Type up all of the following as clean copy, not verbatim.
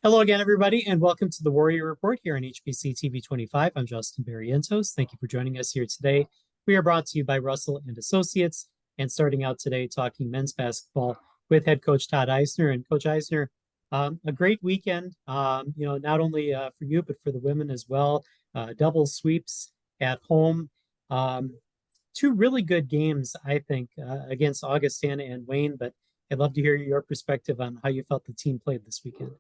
Hello again, everybody, and welcome to the Warrior Report here on HBC TV 25. I'm Justin Barrientos. Thank you for joining us here today. We are brought to you by Russell and Associates, and starting out today talking men's basketball with head coach Todd Eisner. And Coach Eisner, a great weekend, not only for you, but for the women as well. Double sweeps at home. Um, Two really good games, I think, against Augustana and Wayne, but I'd love to hear your perspective on how you felt the team played this weekend.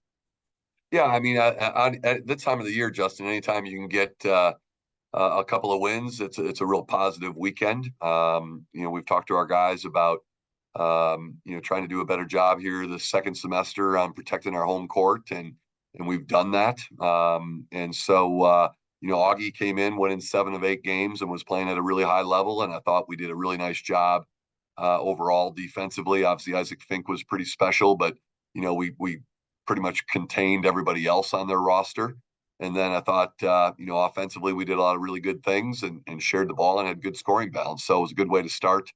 Yeah, I mean, at this time of the year, Justin, anytime you can get a couple of wins, it's a real positive weekend. We've talked to our guys about trying to do a better job here this second semester on protecting our home court, and we've done that. Augie came in, winning 7 of 8 games, and was playing at a really high level, and I thought we did a really nice job overall defensively. Obviously, Isaac Fink was pretty special, but we pretty much contained everybody else on their roster. And then I thought, offensively, we did a lot of really good things and shared the ball and had good scoring balance. So it was a good way to start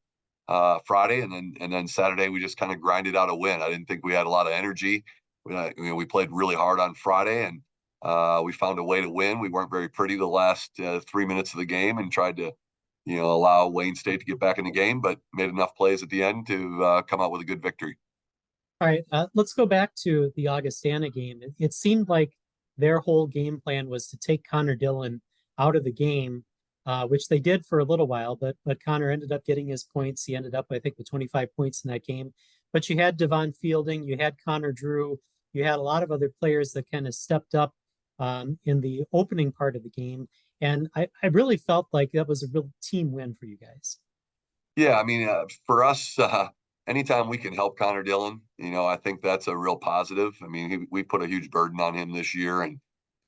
Friday, and then Saturday we just kind of grinded out a win. I didn't think we had a lot of energy. We played really hard on Friday, and we found a way to win. We weren't very pretty the last 3 minutes of the game, and tried to allow Wayne State to get back in the game, but made enough plays at the end to come out with a good victory. All right, let's go back to the Augustana game. It seemed like their whole game plan was to take Connor Dillon out of the game, which they did for a little while, but Connor ended up getting his points. He ended up, I think, with 25 points in that game. But you had Devon Fielding, you had Connor Drew, you had a lot of other players that kind of stepped up in the opening part of the game. And I really felt like that was a real team win for you guys. Yeah, I mean, for us, anytime we can help Connor Dillon, I think that's a real positive. I mean, we put a huge burden on him this year, and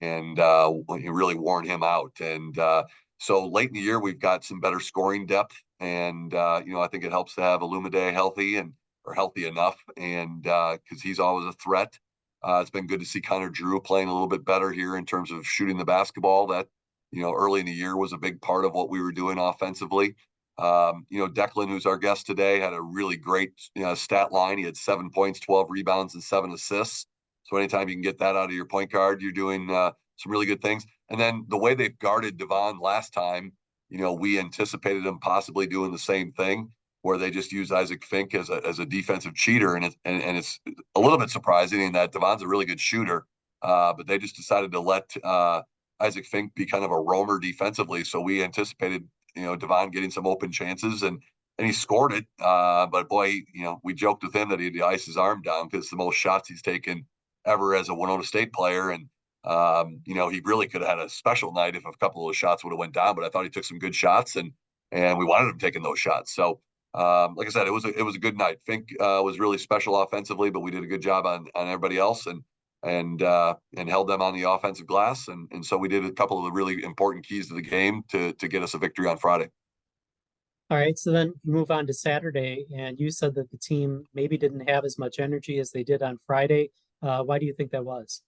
he really worn him out. And so late in the year, we've got some better scoring depth, and I think it helps to have Illumide healthy or healthy enough, and because he's always a threat. It's been good to see Connor Drew playing a little bit better here in terms of shooting the basketball. That early in the year was a big part of what we were doing offensively. Declan, who's our guest today, had a really great stat line. He had 7 points, 12 rebounds, and 7 assists. So anytime you can get that out of your point guard, you're doing some really good things. And then the way they've guarded Devon last time, we anticipated them possibly doing the same thing, where they just use Isaac Fink as a defensive cheater, and it's a little bit surprising in that Devon's a really good shooter, but they just decided to let Isaac Fink be kind of a roamer defensively. So we anticipated Devon getting some open chances, and he scored it. But boy, we joked with him that he had to ice his arm down because it's the most shots he's taken ever as a Winona State player. And he really could have had a special night if a couple of those shots would have went down. But I thought he took some good shots, and we wanted him taking those shots. So like I said, it was a good night. Fink was really special offensively, but we did a good job on everybody else, and held them on the offensive glass. And so we did a couple of the really important keys to the game to get us a victory on Friday. All right, so then you move on to Saturday, and you said that the team maybe didn't have as much energy as they did on Friday. Why do you think that was?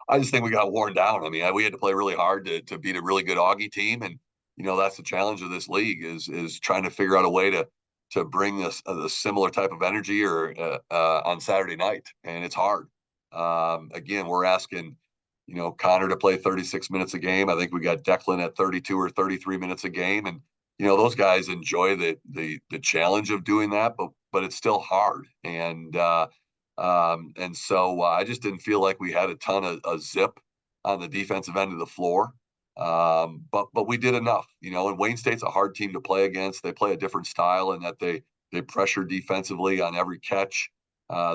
I just think we got worn down. I mean, we had to play really hard to beat a really good Augie team. And, that's the challenge of this league is trying to figure out a way to bring a similar type of energy or on Saturday night. And it's hard. Again, we're asking, Connor to play 36 minutes a game. I think we got Declan at 32 or 33 minutes a game. And, those guys enjoy the challenge of doing that, but it's still hard. And so I just didn't feel like we had a ton of zip on the defensive end of the floor. But we did enough, and Wayne State's a hard team to play against. They play a different style in that they pressure defensively on every catch.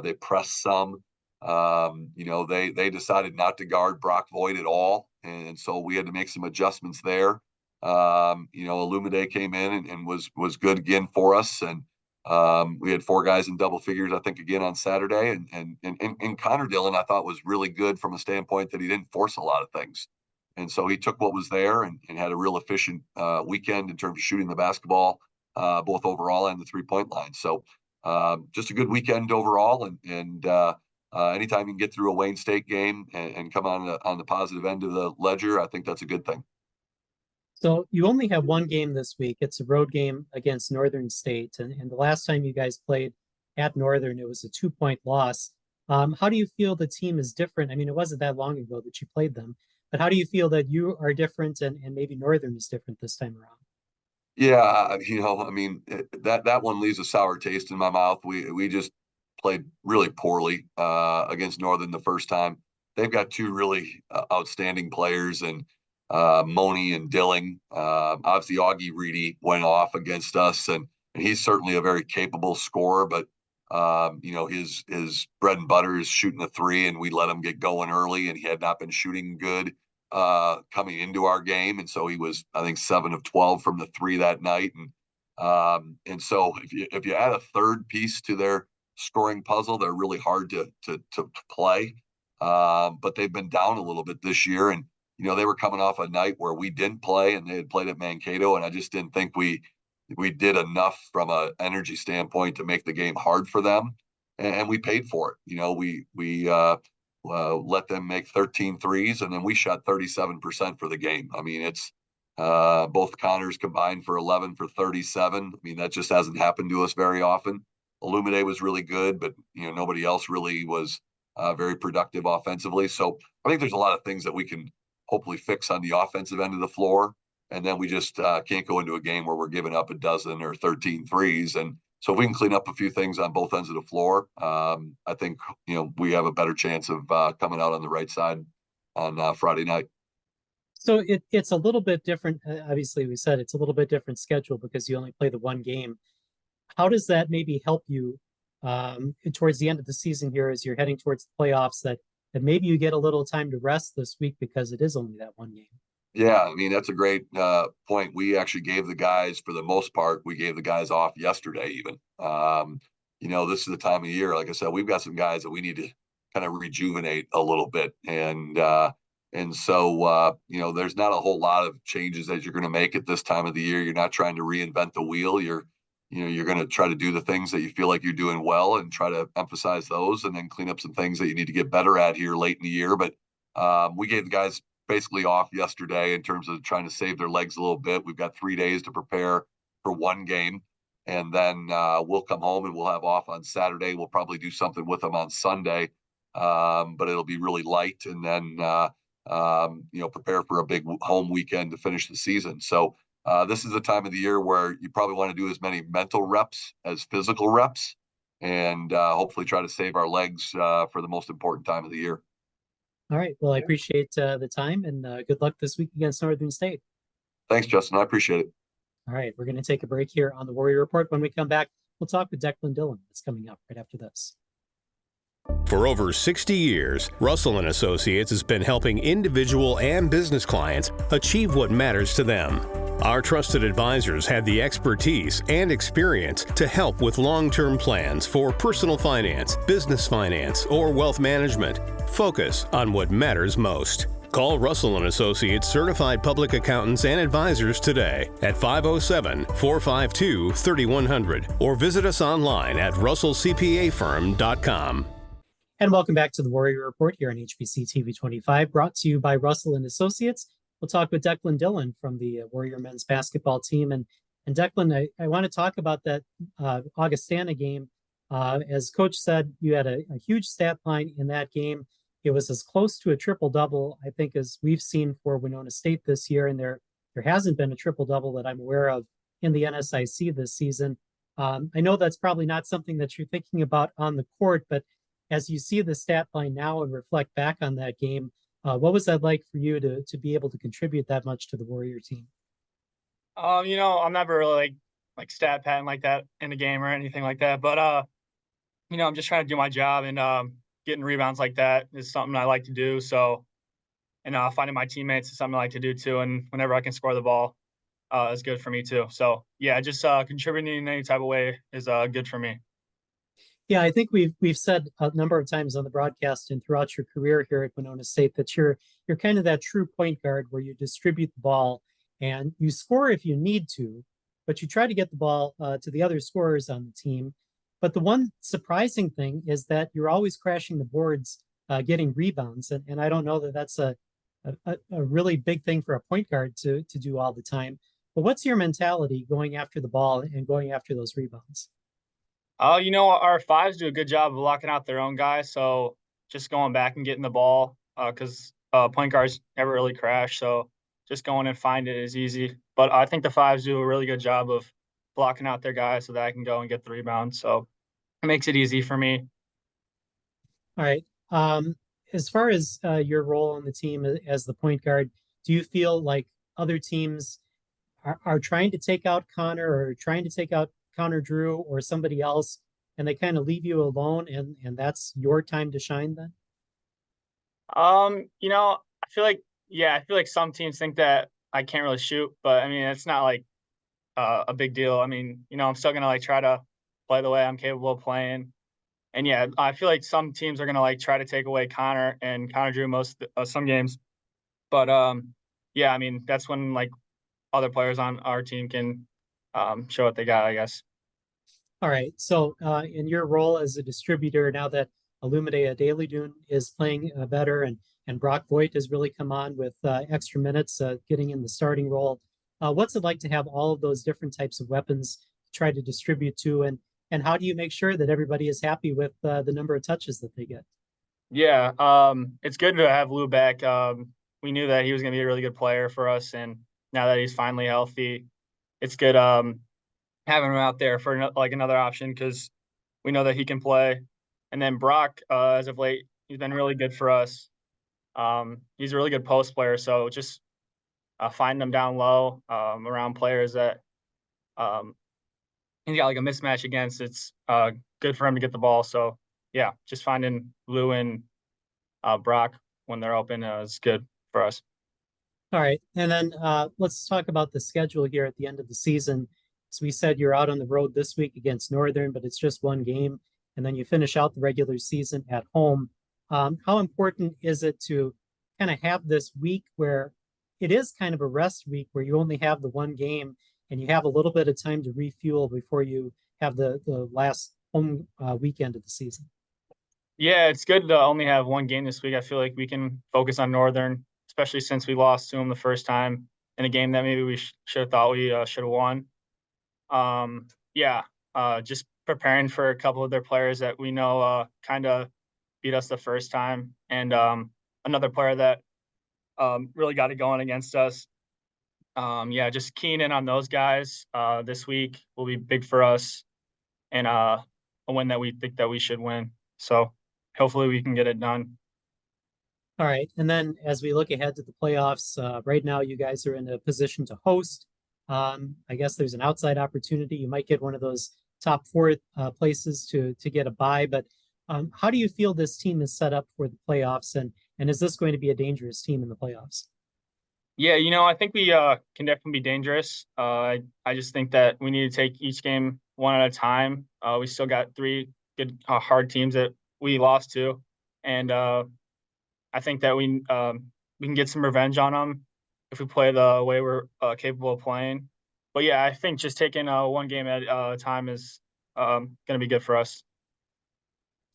They press some. They decided not to guard Brock Voigt at all, and so we had to make some adjustments there. Illumide came in and was good again for us, and we had 4 guys in double figures, I think, again on Saturday. And Connor Dillon, I thought, was really good from a standpoint that he didn't force a lot of things, and so he took what was there and had a real efficient weekend in terms of shooting the basketball, both overall and the 3-point line. So just a good weekend overall, and anytime you can get through a Wayne State game and come on the positive end of the ledger, I think that's a good thing. So you only have one game this week. It's a road game against Northern State, and the last time you guys played at Northern, it was a 2-point loss. How do you feel the team is different? I mean, it wasn't that long ago that you played them, but how do you feel that you are different and maybe Northern is different this time around? Yeah, I mean, that one leaves a sour taste in my mouth. We just played really poorly against Northern the first time. They've got two really outstanding players, and Moni and Dilling. Obviously, Augie Reedy went off against us, and he's certainly a very capable scorer. But his bread and butter is shooting a three, and we let him get going early, and he had not been shooting good coming into our game, and so he was, I think, 7 of 12 from the three that night, and so if you add a third piece to their scoring puzzle, they're really hard to play. But they've been down a little bit this year, and they were coming off a night where we didn't play, and they had played at Mankato, and I just didn't think we did enough from an energy standpoint to make the game hard for them, and we paid for it. We let them make 13 threes, and then we shot 37% for the game. I mean, it's both Connors combined for 11 for 37. I mean, that just hasn't happened to us very often. Illumide was really good, but nobody else really was very productive offensively. So I think there's a lot of things that we can hopefully fix on the offensive end of the floor, and then we just can't go into a game where we're giving up a dozen or 13 threes. And so if we can clean up a few things on both ends of the floor, I think we have a better chance of coming out on the right side on Friday night. So it's a little bit different. Obviously, we said it's a little bit different schedule because you only play the one game. How does that maybe help you towards the end of the season here as you're heading towards the playoffs that maybe you get a little time to rest this week because it is only that one game? Yeah, I mean, that's a great point. We actually gave the guys, for the most part, we gave the guys off yesterday even. This is the time of year, like I said, we've got some guys that we need to kind of rejuvenate a little bit. And so there's not a whole lot of changes that you're going to make at this time of the year. You're not trying to reinvent the wheel. You're going to try to do the things that you feel like you're doing well and try to emphasize those, and then clean up some things that you need to get better at here late in the year. But we gave the guys basically off yesterday in terms of trying to save their legs a little bit. We've got 3 days to prepare for one game, and then we'll come home and we'll have off on Saturday. We'll probably do something with them on Sunday, but it'll be really light, and then prepare for a big home weekend to finish the season. So this is the time of the year where you probably want to do as many mental reps as physical reps, and hopefully try to save our legs for the most important time of the year. All right. Well, I appreciate the time and good luck this week against Northern State. Thanks, Justin. I appreciate it. All right. We're going to take a break here on the Warrior Report. When we come back, we'll talk with Declan Dillon. That's coming up right after this. For over 60 years, Russell & Associates has been helping individual and business clients achieve what matters to them. Our trusted advisors have the expertise and experience to help with long-term plans for personal finance, business finance, or wealth management. Focus on what matters most. Call Russell & Associates certified public accountants and advisors today at 507-452-3100 or visit us online at russellcpafirm.com. And welcome back to the Warrior Report here on HBC TV 25, brought to you by Russell & Associates. We'll talk with Declan Dillon from the Warrior men's basketball team. And Declan, I want to talk about that Augustana game. As Coach said, you had a huge stat line in that game. It was as close to a triple-double, I think, as we've seen for Winona State this year. And there hasn't been a triple-double that I'm aware of in the NSIC this season. I know that's probably not something that you're thinking about on the court, but as you see the stat line now and reflect back on that game, what was that like for you to be able to contribute that much to the Warrior team? I'm never really like stat padding like that in a game or anything like that. But I'm just trying to do my job, and getting rebounds like that is something I like to do. So, and finding my teammates is something I like to do too. And whenever I can score the ball, is good for me too. So yeah, just contributing in any type of way is good for me. Yeah, I think we've said a number of times on the broadcast and throughout your career here at Winona State that you're kind of that true point guard where you distribute the ball and you score if you need to, but you try to get the ball to the other scorers on the team. But the one surprising thing is that you're always crashing the boards, getting rebounds, and I don't know that that's a really big thing for a point guard to do all the time. But what's your mentality going after the ball and going after those rebounds? Our fives do a good job of blocking out their own guys. So just going back and getting the ball, because point guards never really crash. So just going and find it is easy. But I think the fives do a really good job of blocking out their guys so that I can go and get the rebound. So it makes it easy for me. All right. As far as your role on the team as the point guard, do you feel like other teams are trying to take out Connor or trying to take out Connor Drew or somebody else, and they kind of leave you alone, and that's your time to shine then? I feel like some teams think that I can't really shoot, but I mean, it's not like a big deal. I mean, I'm still gonna like try to play the way I'm capable of playing. And yeah, I feel like some teams are gonna like try to take away Connor and Connor Drew some games. But yeah, I mean, that's when like other players on our team can show what they got, I guess. All right. So, in your role as a distributor, now that Illumide Daily is playing better, and Brock Voigt has really come on with extra minutes, getting in the starting role, what's it like to have all of those different types of weapons to try to distribute to, and how do you make sure that everybody is happy with the number of touches that they get? Yeah, it's good to have Lou back. We knew that he was going to be a really good player for us, and now that he's finally healthy, it's good having him out there for like another option because we know that he can play. And then Brock, as of late, he's been really good for us. He's a really good post player, so just finding him down low around players that um, he's got like a mismatch against. It's good for him to get the ball. So yeah, just finding Lou and Brock when they're open is good for us. All right. And then let's talk about the schedule here at the end of the season. So we said you're out on the road this week against Northern, but it's just one game. And then you finish out the regular season at home. How important is it to kind of have this week where it is kind of a rest week where you only have the one game and you have a little bit of time to refuel before you have the last home weekend of the season? Yeah, it's good to only have one game this week. I feel like we can focus on Northern, especially since we lost to them the first time in a game that maybe we should have thought we should have won. Yeah, just preparing for a couple of their players that we know kind of beat us the first time, and another player that really got it going against us. Yeah, just keying in on those guys this week will be big for us, and a win that we think that we should win. So hopefully we can get it done. All right. And then as we look ahead to the playoffs, right now you guys are in a position to host. I guess there's an outside opportunity. You might get one of those top four places to get a bye. But how do you feel this team is set up for the playoffs? And is this going to be a dangerous team in the playoffs? Yeah, I think we can definitely be dangerous. I just think that we need to take each game one at a time. We still got three good hard teams that we lost to, and I think that we can get some revenge on them if we play the way we're capable of playing. But yeah, I think just taking one game at a time is going to be good for us.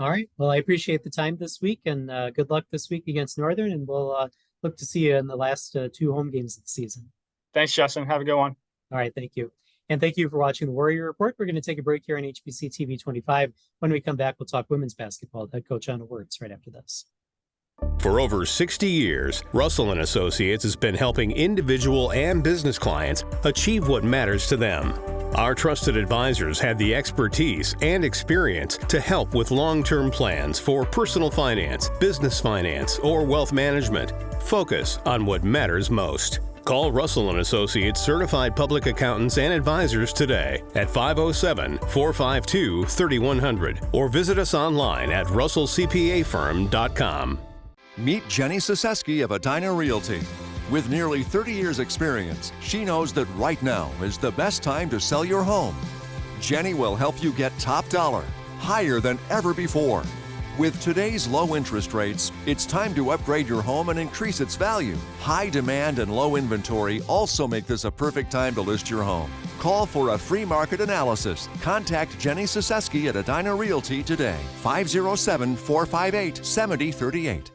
All right. Well, I appreciate the time this week, and good luck this week against Northern. And we'll look to see you in the last two home games of the season. Thanks, Justin. Have a good one. All right. Thank you. And thank you for watching the Warrior Report. We're going to take a break here on HBC TV 25. When we come back, we'll talk women's basketball with head coach Ana Wurtz right after this. For over 60 years, Russell & Associates has been helping individual and business clients achieve what matters to them. Our trusted advisors have the expertise and experience to help with long-term plans for personal finance, business finance, or wealth management. Focus on what matters most. Call Russell & Associates certified public accountants and advisors today at 507-452-3100 or visit us online at russellcpafirm.com. Meet Jenny Siseski of Edina Realty. With nearly 30 years' experience, she knows that right now is the best time to sell your home. Jenny will help you get top dollar, higher than ever before. With today's low interest rates, it's time to upgrade your home and increase its value. High demand and low inventory also make this a perfect time to list your home. Call for a free market analysis. Contact Jenny Siseski at Edina Realty today, 507-458-7038.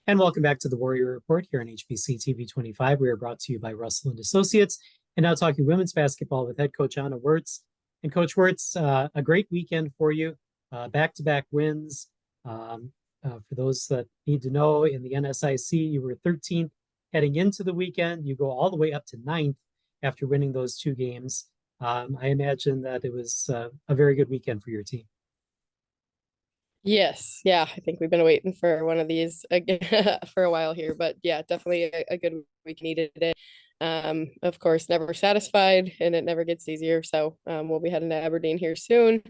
And welcome back to the Warrior Report here on HBC TV 25. We are brought to you by Russell & Associates. And now talking women's basketball with head coach Ana Wurtz. And Coach Wurtz, a great weekend for you. Back-to-back wins. For those that need to know, in the NSIC, you were 13th heading into the weekend. You go all the way up to 9th after winning those 2 games. I imagine that it was a very good weekend for your team. Yes, yeah, I think we've been waiting for one of these again for a while here, but yeah, definitely a good week, needed it. Of course, never satisfied, and it never gets easier. So we'll be heading to Aberdeen here soon.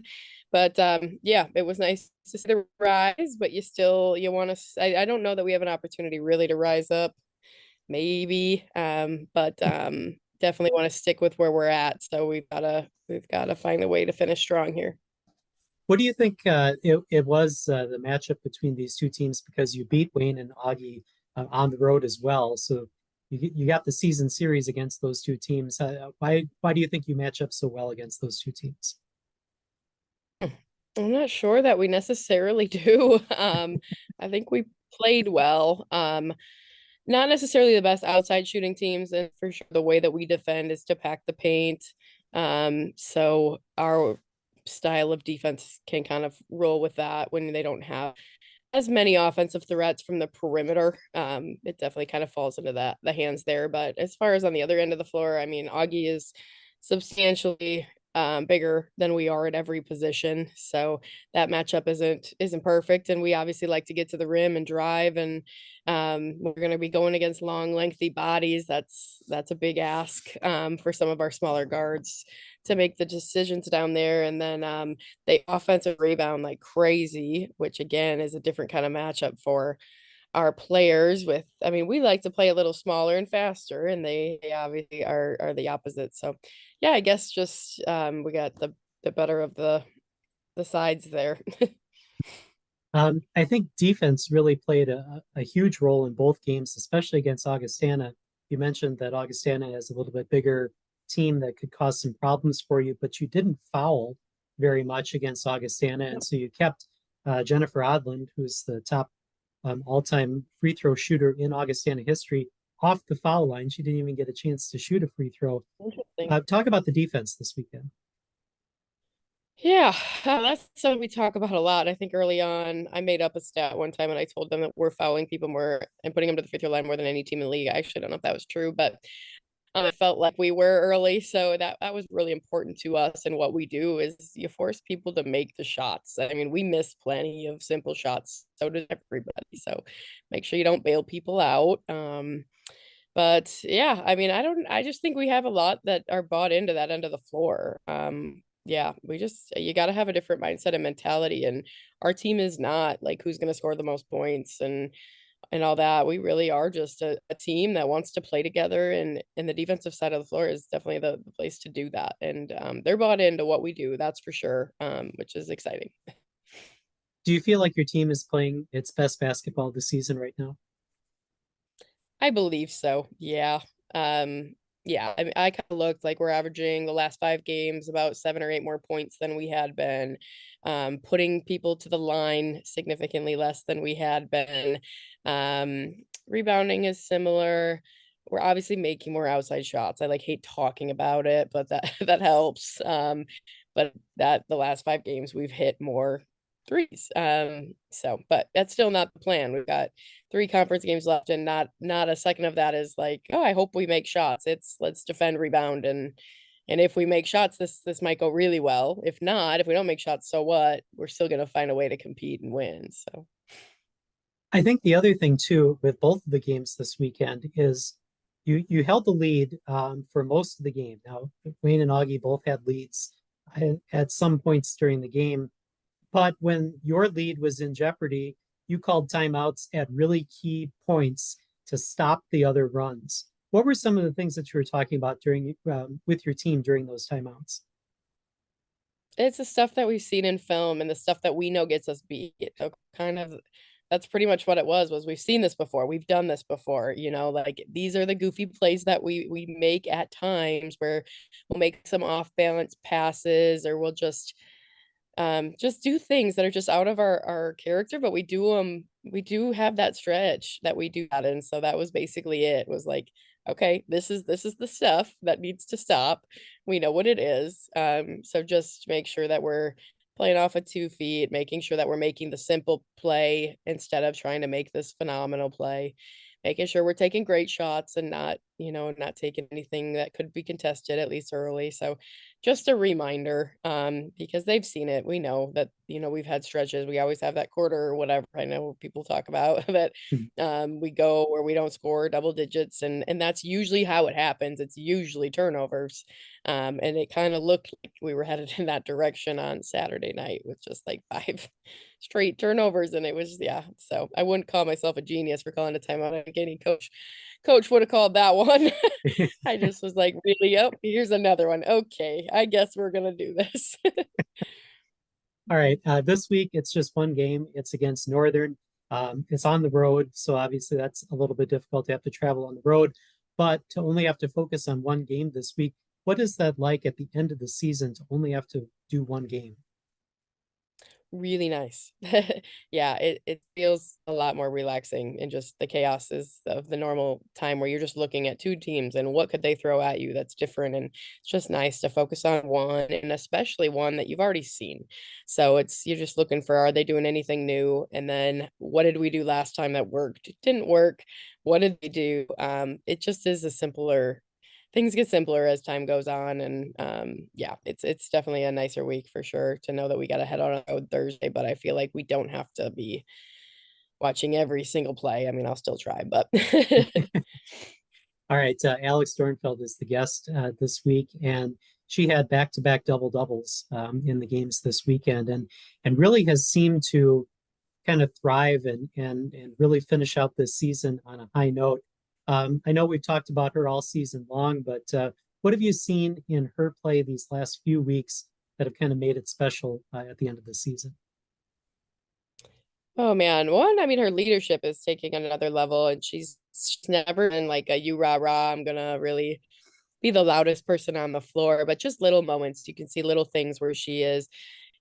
But yeah, it was nice to see the rise, but you want to. I don't know that we have an opportunity really to rise up, maybe, but definitely want to stick with where we're at. So we've gotta find a way to finish strong here. What do you think it was the matchup between these two teams, because you beat Wayne and Augie on the road as well? So you got the season series against those two teams. Why do you think you match up so well against those two teams? I'm not sure that we necessarily do. I think we played well. Not necessarily the best outside shooting teams, and for sure the way that we defend is to pack the paint. So our style of defense can kind of roll with that when they don't have as many offensive threats from the perimeter. It definitely kind of falls into the hands there. But as far as on the other end of the floor, I mean, Augie is substantially bigger than we are at every position. So that matchup isn't perfect. And we obviously like to get to the rim and drive. And we're going to be going against long, lengthy bodies. That's a big ask for some of our smaller guards to make the decisions down there. And then they offensive rebound like crazy, which again is a different kind of matchup for our players. I mean, we like to play a little smaller and faster, and they obviously are the opposite. So yeah, I guess just we got the better of the sides there. I think defense really played a huge role in both games, especially against Augustana. You mentioned that Augustana has a little bit bigger team that could cause some problems for you, but you didn't foul very much against Augustana. And so you kept Jennifer Odland, who's the top all-time free throw shooter in Augustana history, off the foul line. She didn't even get a chance to shoot a free throw. Talk about the defense this weekend. Yeah, that's something we talk about a lot. I think early on, I made up a stat one time and I told them that we're fouling people more and putting them to the free throw line more than any team in the league. I actually don't know if that was true, but I felt like we were early. So that was really important to us. And what we do is you force people to make the shots. I mean, we miss plenty of simple shots. So does everybody. So make sure you don't bail people out. But yeah, I mean, I just think we have a lot that are bought into that end of the floor. Yeah, you got to have a different mindset and mentality. And our team is not like who's going to score the most points and all that. We really are just a team that wants to play together. And the defensive side of the floor is definitely the place to do that. And they're bought into what we do, that's for sure, which is exciting. Do you feel like your team is playing its best basketball this season right now? I believe so. Yeah. Yeah. I mean, I kind of looked like we're averaging the last 5 games about 7 or 8 more points than we had been, putting people to the line significantly less than we had been. Rebounding is similar. We're obviously making more outside shots. I hate talking about it, but that that helps. But the last 5 games we've hit more threes. But that's still not the plan. We've got 3 conference games left, and not a second of that is like, oh, I hope we make shots. It's let's defend, rebound, and if we make shots, this might go really well. If not, if we don't make shots, so what? We're still gonna find a way to compete and win. So I think the other thing too with both of the games this weekend is you held the lead for most of the game. Now Wayne and Augie both had leads at some points during the game, but when your lead was in jeopardy, you called timeouts at really key points to stop the other runs. What were some of the things that you were talking about during with your team during those timeouts? it's the stuff that we've seen in film and the stuff that we know gets us beat. So kind of that's pretty much what it was we've seen this before. We've done this before, like these are the goofy plays that we make at times where we'll make some off balance passes, or we'll just do things that are just out of our character, but we do have that stretch that we do that. And so that was basically it was like, okay, this is the stuff that needs to stop. We know what it is. So just make sure that we're playing off of 2 feet, making sure that we're making the simple play instead of trying to make this phenomenal play, making sure we're taking great shots and not, not taking anything that could be contested at least early. So just a reminder, because they've seen it. We know that, we've had stretches. We always have that quarter or whatever. I know people talk about that. We go where we don't score double digits, and that's usually how it happens. It's usually turnovers. And it kind of looked like we were headed in that direction on Saturday night with just like 5 straight turnovers. And it was, yeah. So I wouldn't call myself a genius for calling a timeout. I think coach would have called that one. I just was like, really? Oh, here's another one. Okay, I guess we're gonna do this. All right. This week, it's just one game. It's against Northern. It's on the road. So obviously that's a little bit difficult to have to travel on the road, but to only have to focus on one game this week, what is that like at the end of the season to only have to do one game? Really nice. Yeah, it feels a lot more relaxing and just the chaos is of the normal time where you're just looking at 2 teams and what could they throw at you that's different. And it's just nice to focus on one, and especially one that you've already seen. So you're just looking for, are they doing anything new? And then what did we do last time that worked? It didn't work. What did they do? It just is a simpler things get simpler as time goes on. And yeah, it's definitely a nicer week for sure to know that we got to head on a road Thursday, but I feel like we don't have to be watching every single play. I mean, I'll still try, but All right. Alex Dornfeld is the guest this week, and she had back-to-back double doubles in the games this weekend, and really has seemed to kind of thrive and really finish out this season on a high note. I know we've talked about her all season long, but what have you seen in her play these last few weeks that have kind of made it special at the end of the season? oh man, one, I mean, her leadership is taking another level, and she's never been like a you rah rah, I'm gonna really be the loudest person on the floor, but just little moments. You can see little things where she is.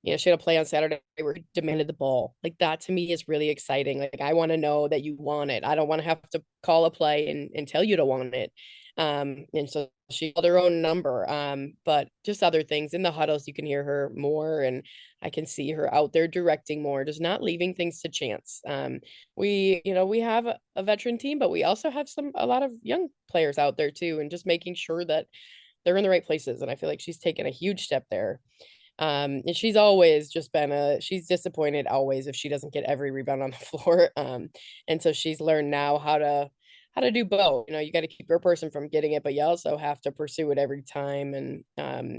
She had a play on Saturday where she demanded the ball. Like that to me is really exciting. Like I want to know that you want it. I don't want to have to call a play and tell you to want it. And so she called her own number. But just other things in the huddles, you can hear her more, and I can see her out there directing more, just not leaving things to chance. We have a veteran team, but we also have a lot of young players out there too, and just making sure that they're in the right places. And I feel like she's taken a huge step there. And she's always just been she's disappointed always if she doesn't get every rebound on the floor. And so she's learned now how to do both. You got to keep your person from getting it, but you also have to pursue it every time. And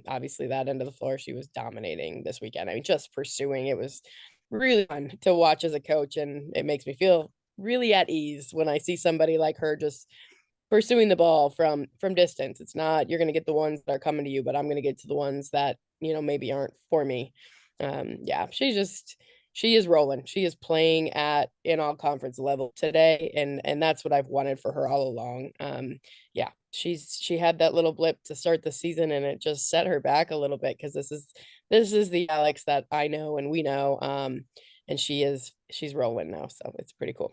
obviously that end of the floor, she was dominating this weekend. I mean, just pursuing it was really fun to watch as a coach, and it makes me feel really at ease when I see somebody like her just pursuing the ball from distance. It's not you're going to get the ones that are coming to you, but I'm going to get to the ones that maybe aren't for me. Yeah, she is rolling. She is playing at an all conference level today, and that's what I've wanted for her all along. Yeah, she had that little blip to start the season, and it just set her back a little bit because this is the Alex that I know and we know. And she's rolling now, so it's pretty cool.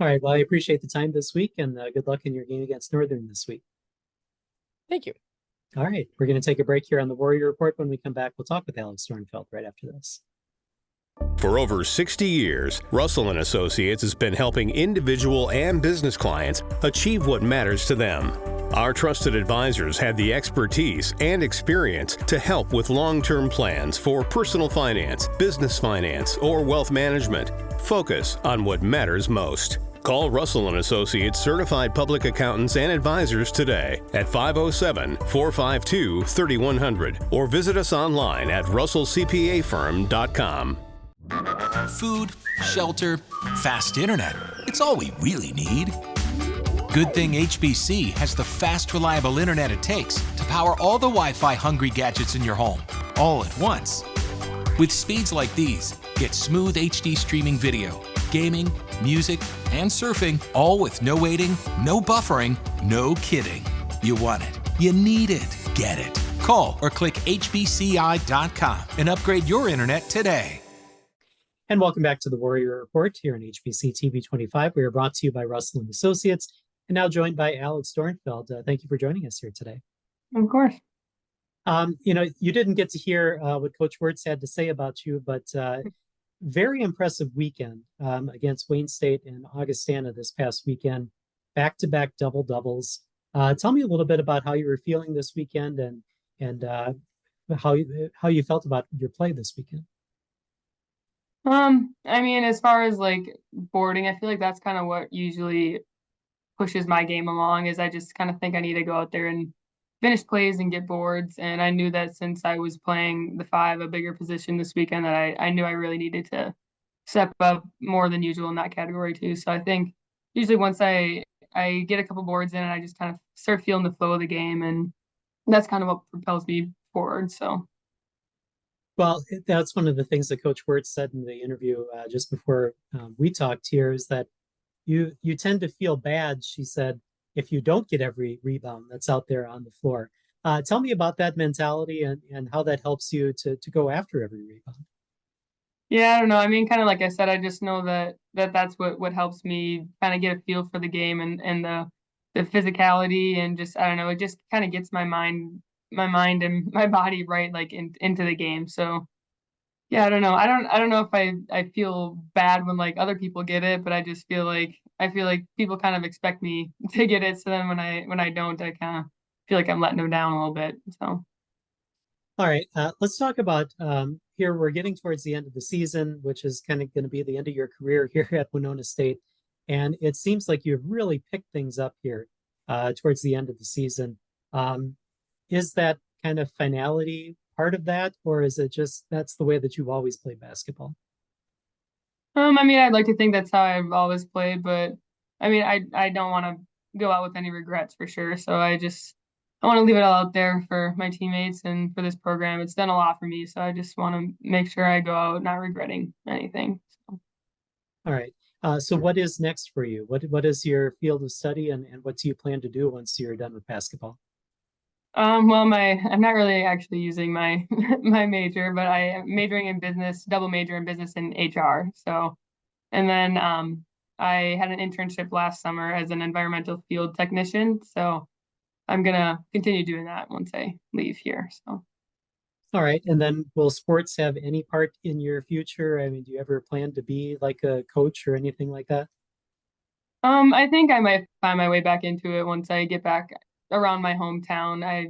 All right. Well, I appreciate the time this week, and good luck in your game against Northern this week. Thank you. All right. We're going to take a break here on the Warrior Report. When we come back, we'll talk with Alex Dornfeld right after this. For over 60 years, Russell & Associates has been helping individual and business clients achieve what matters to them. Our trusted advisors have the expertise and experience to help with long-term plans for personal finance, business finance, or wealth management. Focus on what matters most. Call Russell & Associates certified public accountants and advisors today at 507-452-3100 or visit us online at russellcpafirm.com. Food, shelter, fast internet. It's all we really need. Good thing HBC has the fast, reliable internet it takes to power all the Wi-Fi hungry gadgets in your home, all at once. With speeds like these, get smooth HD streaming video, gaming, music, and surfing, all with no waiting, no buffering, no kidding. You want it. You need it. Get it. Call or click hbci.com and upgrade your internet today. And welcome back to the Warrior Report here on HBC TV 25. We are brought to you by Russell & Associates and now joined by Alex Dornfeld. Thank you for joining us here today. Of course. You didn't get to hear what Coach Wurtz had to say about you, but very impressive weekend against Wayne State and Augustana this past weekend. Back-to-back double-doubles. Tell me a little bit about how you were feeling this weekend and how you felt about your play this weekend. I mean, as far as like boarding, I feel like that's kind of what usually pushes my game along, is I just kind of think I need to go out there and finish plays and get boards. And I knew that since I was playing the 5, a bigger position this weekend, that I knew I really needed to step up more than usual in that category too. So I think usually once I get a couple boards in, and I just kind of start feeling the flow of the game, and that's kind of what propels me forward. So. Well, that's one of the things that Coach Wurtz said in the interview just before we talked here, is that you tend to feel bad, she said, if you don't get every rebound that's out there on the floor. Tell me about that mentality and how that helps you to go after every rebound. Yeah, I don't know. I mean, kind of like I said, I just know that's what helps me kind of get a feel for the game and the physicality, and just, I don't know, it just kind of gets my mind and my body right, like into the game. So yeah, I don't know. I don't know if I feel bad when like other people get it, but I just feel like people kind of expect me to get it. So then when I don't, I kind of feel like I'm letting them down a little bit. So. All right, let's talk about here. We're getting towards the end of the season, which is kind of going to be the end of your career here at Winona State. And it seems like you've really picked things up here towards the end of the season. Is that kind of finality part of that, or is it just that's the way that you've always played basketball? I mean, I'd like to think that's how I've always played, but I mean, I don't want to go out with any regrets for sure. So I want to leave it all out there for my teammates and for this program. It's done a lot for me, so I just want to make sure I go out not regretting anything. So. All right. So what is next for you? What is your field of study, and what do you plan to do once you're done with basketball? Well, I'm not really actually using my my major, but I am majoring in business, double major in business and HR. So, and then I had an internship last summer as an environmental field technician. So I'm gonna continue doing that once I leave here. So. All right. And then will sports have any part in your future? I mean, do you ever plan to be like a coach or anything like that? I think I might find my way back into it once I get back around my hometown. I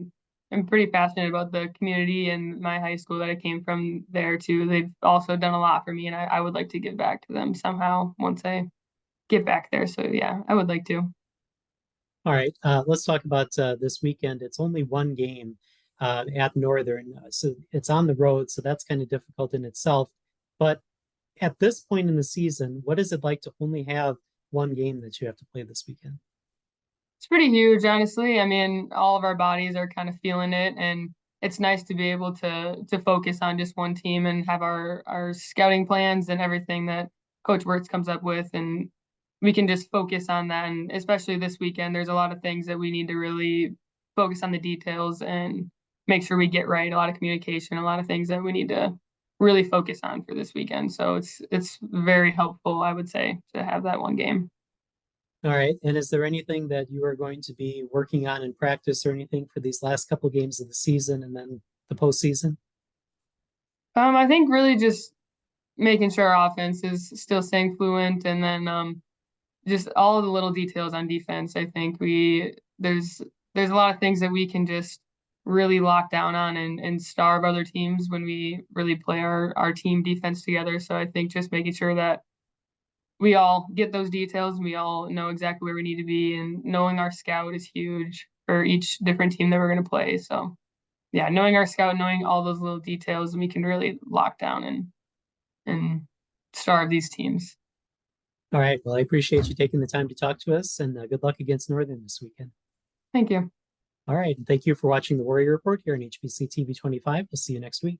am pretty passionate about the community and my high school that I came from there too. They've also done a lot for me, and I would like to give back to them somehow once I get back there. So yeah, I would like to. All right. Let's talk about this weekend. It's only one game at Northern, so it's on the road, so that's kind of difficult in itself. But at this point in the season, what is it like to only have one game that you have to play this weekend? It's pretty huge, honestly. I mean, all of our bodies are kind of feeling it, and it's nice to be able to focus on just one team and have our scouting plans and everything that Coach Wurtz comes up with, and we can just focus on that. And especially this weekend, there's a lot of things that we need to really focus on the details and make sure we get right. A lot of communication, a lot of things that we need to really focus on for this weekend. So it's very helpful, I would say, to have that one game. All right. And is there anything that you are going to be working on in practice or anything for these last couple of games of the season and then the postseason? I think really just making sure our offense is still staying fluent, and then just all the little details on defense. I think there's a lot of things that we can just really lock down on and starve other teams when we really play our team defense together. So I think just making sure that we all get those details and we all know exactly where we need to be, and knowing our scout is huge for each different team that we're going to play. So yeah, knowing our scout, knowing all those little details, we can really lock down and starve these teams. All right. Well, I appreciate you taking the time to talk to us, and good luck against Northern this weekend. Thank you. All right. And thank you for watching the Warrior Report here on HBC TV 25. We'll see you next week.